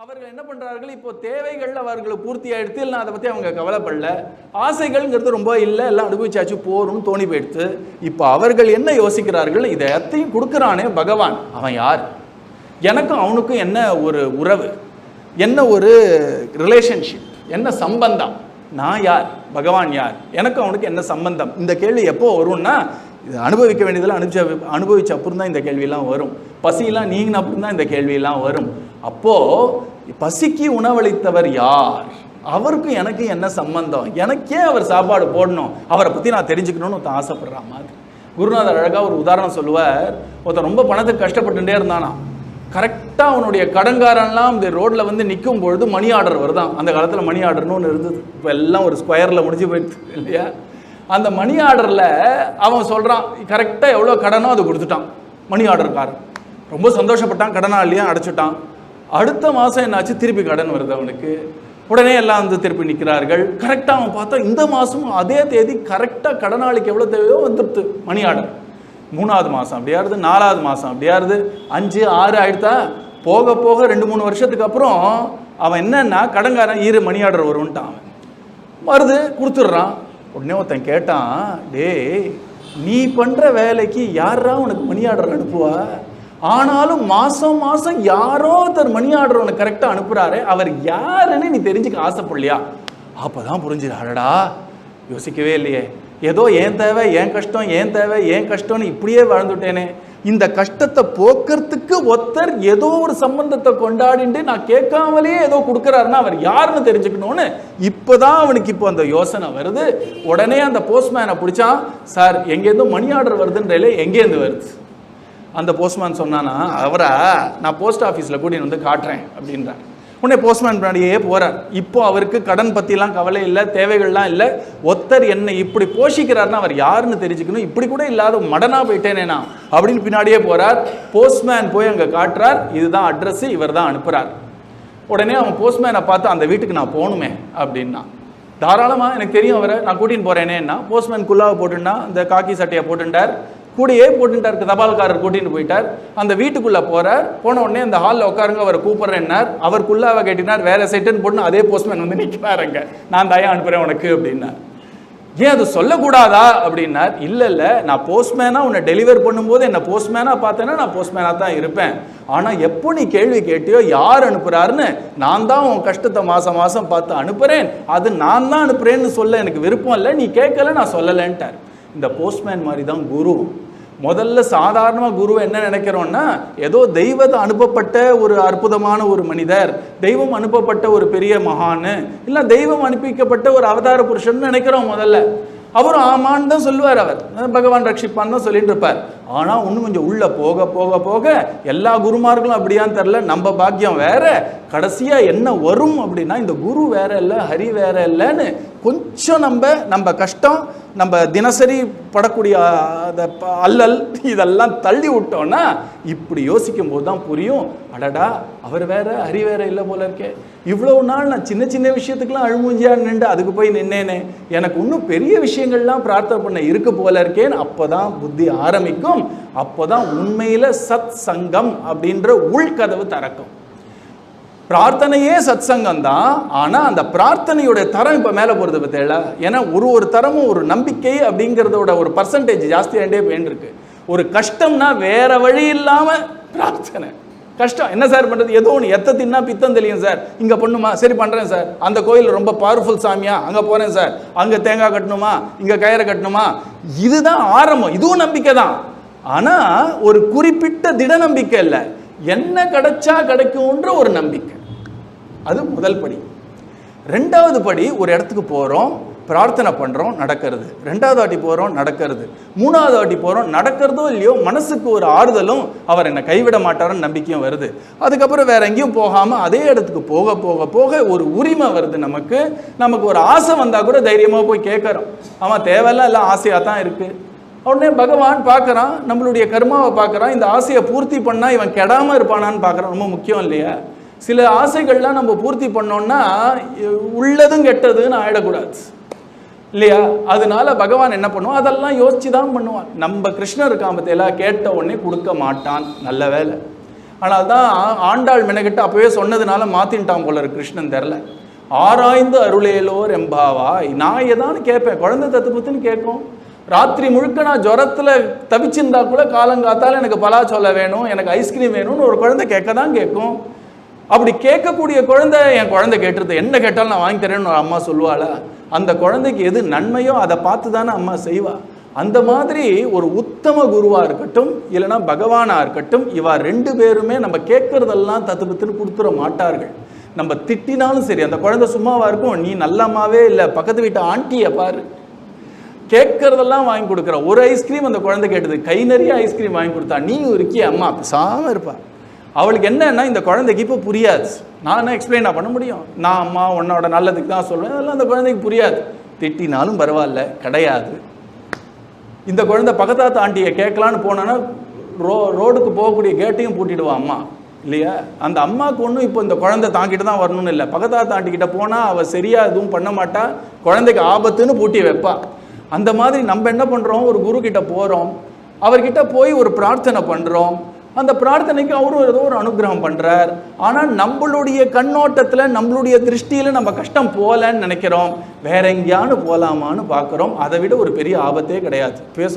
அவர்கள் என்ன பண்றார்கள், இப்போ தேவைகள் அவர்களுக்கு பூர்த்தி ஆயிடுத்து, இல்லை அதை பற்றி அவங்க கவலைப்படல, ஆசைகள்ங்கிறது ரொம்ப இல்லை, எல்லாம் அனுபவிச்சாச்சு போறோம்னு தோணி போயிடுத்து. இப்போ அவர்கள் என்ன யோசிக்கிறார்கள், இதை எத்தையும் கொடுக்குறானே பகவான், அவன் யார், எனக்கும் அவனுக்கும் என்ன ஒரு உறவு, என்ன ஒரு ரிலேஷன்ஷிப், என்ன சம்பந்தம், நான் யார், பகவான் யார், எனக்கும் அவனுக்கு என்ன சம்பந்தம், இந்த கேள்வி எப்போ வரும்னா இது அனுபவிக்க வேண்டியதெல்லாம் அனுபவிச்ச அப்புறம் தான் இந்த கேள்வியெல்லாம் வரும். பசியெல்லாம் நீங்கின அப்புறம் தான் இந்த கேள்வியெல்லாம் வரும். அப்போது பசிக்கு உணவளித்தவர் யார், அவருக்கும் எனக்கு என்ன சம்பந்தம், எனக்கே அவர் சாப்பாடு போடணும், அவரை பற்றி நான் தெரிஞ்சுக்கணும்னு ஒருத்தன் ஆசைப்படுற மாதிரி. குருநாதர் அழகாக ஒரு உதாரணம் சொல்லுவார். ஒருத்தன் ரொம்ப பணத்துக்கு கஷ்டப்பட்டுட்டே இருந்தானா, கரெக்டாக அவனுடைய கடன்காரன்லாம் இந்த ரோட்டில் வந்து நிற்கும் பொழுது மணி ஆர்டர் வருதான். அந்த காலத்தில் மணி ஆர்டர்னு ஒன்று இருந்தது, இப்போ எல்லாம் ஒரு ஸ்கொயரில் முடிஞ்சு போயிடுது இல்லையா. அந்த மணி ஆர்டரில் அவன் சொல்கிறான், கரெக்டாக எவ்வளோ கடனோ அதை கொடுத்துட்டான். மணி ஆர்டர்காரன் ரொம்ப சந்தோஷப்பட்டான், கடனாளியாக அடைச்சிட்டான். அடுத்த மாதம் என்னாச்சு, திருப்பி கடன் வருது அவனுக்கு. உடனே எல்லாம் வந்து திருப்பி நிற்கிறார்கள். கரெக்டாக அவன் பார்த்தா இந்த மாதமும் அதே தேதி கரெக்டாக கடனாளிக்கு எவ்வளோ தேவையோ வந்துடுது மணி ஆர்டர். 3வது மாதம் அப்படியாருது, 4வது மாதம் அப்படியாருது, 5, 6 ஆகிடுதா. போக போக 2-3 வருஷத்துக்கு அப்புறம் அவன் என்னன்னா, கடன்காரன் மணி ஆர்டர் வரும்ன்ட்டான். அவன் வருது, கொடுத்துட்றான். உடனே ஒருத்தன் கேட்டான், டேய் நீ பண்ணுற வேலைக்கு யாரா உனக்கு மணி ஆர்டர் அனுப்புவா, ஆனாலும் மாதம் மாதம் யாரோ ஒருத்தர் மணி ஆர்டர் உனக்கு கரெக்டாக அனுப்புகிறாரு, அவர் யாருன்னு நீ தெரிஞ்சுக்க ஆசைப்படலையா? அப்போ தான் புரிஞ்சுது, அடடா யோசிக்கவே இல்லையே, ஏதோ ஏன் தேவை ஏன் கஷ்டம் ஏன் தேவை ஏன் கஷ்டம்னு இப்படியே வாழ்ந்துட்டேனே. இந்த கஷ்டத்தை போக்குறதுக்கு ஒருத்தர் ஏதோ ஒரு சம்பந்தத்தை கொண்டாடிட்டு நான் கேட்காமலே ஏதோ கொடுக்குறாருன்னா அவர் யாருன்னு தெரிஞ்சுக்கணும்னு இப்போதான் அவனுக்கு இப்போ அந்த யோசனை வருது. உடனே அந்த போஸ்ட்மேனை பிடிச்சான். சார் எங்கேருந்து மணி ஆர்டர் வருதுன்றல, எங்கேருந்து வருது? அந்த போஸ்ட்மேன் சொன்னானா, அவரா நான் போஸ்ட் ஆஃபீஸில் கூட்டின்னு வந்து காட்டுறேன் அப்படின்றார். உடனே போஸ்ட்மேன் பின்னாடியே போகிறார். இப்போ அவருக்கு கடன் பற்றிலாம் கவலை இல்லை, தேவைகள்லாம் இல்லை. ஒருத்தர் என்னை இப்படி போஷிக்கிறாருன்னா அவர் யாருன்னு தெரிஞ்சுக்கணும், இப்படி கூட இல்லாத மடனாக போயிட்டேனேனா அப்படின்னு பின்னாடியே போகிறார். போஸ்ட்மேன் போய் அங்கே காட்டுறார், இதுதான் அட்ரஸ், இவர் தான் அனுப்புகிறார். உடனே அவன் போஸ்ட்மேனை பார்த்து, அந்த வீட்டுக்கு நான் போகணுமே அப்படின்னா, தாராளமாக எனக்கு தெரியும் அவரை, நான் கூட்டின்னு போகிறேனேன்னா. போஸ்ட்மேன் குல்லாவை போட்டுண்டா, அந்த காக்கி சட்டையை போட்டுட்டார், கூடையே போட்டுட்டார், தபால்காரர் கூட்டின்னு போயிட்டார். அந்த வீட்டுக்குள்ளே போகிறார். போன உடனே அந்த ஹாலில் உட்காருங்க, அவரை கூப்பிட்றேன்னார். அவர் குல்லாவை கேட்டினார், வேற சைட்டுன்னு போட்டு அதே போஸ்ட்மேன் வந்து நிற்கிறாருங்க, நான் தயா அனுப்புகிறேன் உனக்கு அப்படின்னார். ஏன் அது சொல்லக்கூடாதா அப்படின்னார். இல்லை நான் போஸ்ட்மேனாக உன்னை டெலிவர் பண்ணும்போது என்னை போஸ்ட்மேனாக பார்த்தேன்னா நான் போஸ்ட்மேனாக தான் இருப்பேன். ஆனால் எப்போ நீ கேள்வி கேட்டியோ யார் அனுப்புகிறாருன்னு, நான் தான் உன் கஷ்டத்தை மாதம் மாதம் பார்த்து அனுப்புகிறேன், அது நான் தான் அனுப்புகிறேன்னு சொல்ல எனக்கு விருப்பம் இல்லை, நீ கேட்கல நான் சொல்லலைன்ட்டார். இந்த போஸ்ட்மேன் மாதிரி தான் குரு. முதல்ல சாதாரணமாக குருவை என்ன நினைக்கிறோன்னா, ஏதோ தெய்வத்தை அனுப்பப்பட்ட ஒரு அற்புதமான ஒரு மனிதர், தெய்வம் அனுப்பப்பட்ட ஒரு பெரிய மகான், இல்லை தெய்வம் அனுப்பிக்கப்பட்ட ஒரு அவதார புருஷன் நினைக்கிறோம் முதல்ல. அவரும் ஆமான்னு தான் சொல்லுவார், அவர் பகவான் ரட்சிப்பான்னு தான் சொல்லிட்டு இருப்பார். ஆனால் இன்னும் கொஞ்சம் உள்ளே போக போக போக எல்லா குருமார்களும் அப்படியான்னு தெரில, நம்ம பாக்கியம் வேற. கடைசியாக என்ன வரும் அப்படின்னா, இந்த குரு வேற இல்லை, ஹரி வேற இல்லைன்னு கொஞ்சம் நம்ம கஷ்டம், நம்ம தினசரி படக்கூடிய அல்லல் இதெல்லாம் தள்ளி விட்டோம்னா இப்படி யோசிக்கும் போது தான் புரியும், அடடா அவர் வேற ஹரி வேற இல்லை போல இருக்கே. இவ்வளோ நாள் நான் சின்ன சின்ன விஷயத்துக்கெல்லாம் அழுமூஞ்சியா நின்று அதுக்கு போய் நின்னேனே, எனக்கு இன்னும் பெரிய விஷயங்கள்லாம் பிரார்த்தனை பண்ண இருக்கு போல இருக்கேன்னு அப்போதான் புத்தி ஆரம்பிக்கும். அப்போதான் உண்மையில சத் சங்கம் அப்படின்ற உள்கதவு திறக்கும். பிரார்த்தனையே சத் சங்கம் தான். ஆனால் அந்த பிரார்த்தனையோட தரம் இப்போ மேலே போகிறது பார்த்தீங்களா? ஏன்னா ஒரு தரமும் ஒரு நம்பிக்கை அப்படிங்கிறதோட ஒரு பர்சன்டேஜ் ஜாஸ்தியாகிட்டே போயின்னு. ஒரு கஷ்டம்னா வேற வழி இல்லாமல் பிரார்த்தனை. கஷ்டம் என்ன சார் பண்ணுறது, ஏதோ ஒன்று எத்த தின்னா பித்தம் தெரியும் சார், இங்கே பண்ணுமா, சரி பண்ணுறேன் சார், அந்த கோயில் ரொம்ப பவர்ஃபுல் சாமியா, அங்கே போகிறேன் சார், அங்கே தேங்காய் கட்டணுமா, இங்கே கயிறை கட்டணுமா, இதுதான் ஆரம்பம். இதுவும் நம்பிக்கை தான். ஆனால் ஒரு குறிப்பிட்ட திட நம்பிக்கை இல்லை, என்ன கிடைச்சா கிடைக்கும்ன்ற ஒரு நம்பிக்கை. அது முதல் படி. 2வது படி, ஒரு இடத்துக்கு போகிறோம், பிரார்த்தனை பண்ணுறோம், நடக்கிறது. 2வது வாட்டி போகிறோம், நடக்கிறது. 3வது வாட்டி போகிறோம், நடக்கிறதோ இல்லையோ மனசுக்கு ஒரு ஆறுதலும், அவர் என்னை கைவிட மாட்டாருன்னு நம்பிக்கையும் வருது. அதுக்கப்புறம் வேற எங்கேயும் போகாமல் அதே இடத்துக்கு போக போக போக ஒரு உரிமை வருது. நமக்கு ஒரு ஆசை வந்தால் கூட தைரியமாக போய் கேட்குறோம். ஆமாம் தேவையெல்லாம் எல்லாம் ஆசையாக தான் இருக்குது. உடனே பகவான் பார்க்குறான், நம்மளுடைய கர்மாவை பார்க்குறான், இந்த ஆசையை பூர்த்தி பண்ணால் இவன் கெடாமல் இருப்பானான்னு பார்க்குறான். ரொம்ப முக்கியம் இல்லையா? சில ஆசைகள்லாம் நம்ம பூர்த்தி பண்ணோம்னா உள்ளதும் கெட்டதுன்னு ஆயிடக்கூடாது இல்லையா? அதனால பகவான் என்ன பண்ணுவான், அதெல்லாம் யோசிச்சு தான் பண்ணுவான். நம்ம கிருஷ்ணர் இருக்கான் பற்றியெல்லாம் கேட்ட உடனே கொடுக்க மாட்டான், நல்ல வேலை. ஆனால் தான் ஆண்டாள் மெனக்கிட்ட அப்பவே சொன்னதுனால மாத்தின்ட்டான் போல இருக்கு கிருஷ்ணன் தெரில. ஆராய்ந்து அருளேலோர் எம்பாவாய். நான் ஏதான்னு கேட்பேன், குழந்தை தத்துவத்துன்னு கேட்கும். ராத்திரி முழுக்க நான் ஜுரத்தில் தவிச்சிருந்தா கூட காலங்காத்தால் எனக்கு பலாச்சொல்ல வேணும், எனக்கு ஐஸ்கிரீம் வேணும்னு ஒரு குழந்தை கேட்க தான் கேட்கும். அப்படி கேட்கக்கூடிய குழந்தை என் குழந்தை கேட்டுருது, என்ன கேட்டாலும் நான் வாங்கி தரேன்னு ஒரு அம்மா சொல்லுவாளா? அந்த குழந்தைக்கு எது நன்மையோ அதை பார்த்து தானே அம்மா செய்வா. அந்த மாதிரி ஒரு உத்தம குருவாக இருக்கட்டும் இல்லைன்னா பகவானாக இருக்கட்டும், இவா 2 பேருமே நம்ம கேட்கறதெல்லாம் தத்துவத்துன்னு கொடுத்துட மாட்டார்கள். நம்ம திட்டினாலும் சரி, அந்த குழந்தை சும்மாவா இருக்கும், நீ நல்ல அம்மாவே இல்லை, பக்கத்து வீட்டு ஆண்டியை பாரு, கேட்கறதெல்லாம் வாங்கி கொடுக்குற. ஒரு ஐஸ்கிரீம் அந்த குழந்தை கேட்டது, கை நிறைய ஐஸ்கிரீம் வாங்கி கொடுத்தா, நீயும் இருக்கிய அம்மா பேசாமல் இருப்பா. அவளுக்கு என்னன்னா இந்த குழந்தைக்கு இப்போ புரியாது. நான் என்ன எக்ஸ்பிளைனாக பண்ண முடியும்? நான் அம்மா உன்னோட நல்லதுக்கு தான் சொல்லுவேன், அதெல்லாம் அந்த குழந்தைக்கு புரியாது. திட்டினாலும் பரவாயில்ல, கிடையாது. இந்த குழந்தை பக்கத்தாத்து ஆண்டியை கேட்கலான்னு போனோன்னா ரோடுக்கு போகக்கூடிய கேட்டையும் பூட்டிடுவான் அம்மா, இல்லையா? அந்த அம்மாவுக்கு ஒன்றும் இப்போ இந்த குழந்தை தாங்கிட்டு தான் வரணும்னு இல்லை. பக்கத்தாத்து ஆண்டிக்கிட்ட போனால் அவள் சரியாக எதுவும் பண்ண மாட்டா, குழந்தைக்கு ஆபத்துன்னு பூட்டி வைப்பா. அந்த மாதிரி நம்ம என்ன பண்ணுறோம், ஒரு குரு கிட்ட போகிறோம், அவர்கிட்ட போய் ஒரு பிரார்த்தனை பண்ணுறோம். அந்த பிரார்த்தனைக்கு அவரும் ஏதோ ஒரு அனுகிரகம் பண்ணுறார். ஆனால் நம்மளுடைய கண்ணோட்டத்தில் நம்மளுடைய திருஷ்டியில் நம்ம கஷ்டம் போகலன்னு நினைக்கிறோம், வேற எங்கேயானு போகலாமான்னு பார்க்குறோம். அதை விட ஒரு பெரிய ஆபத்தே கிடையாது. பேச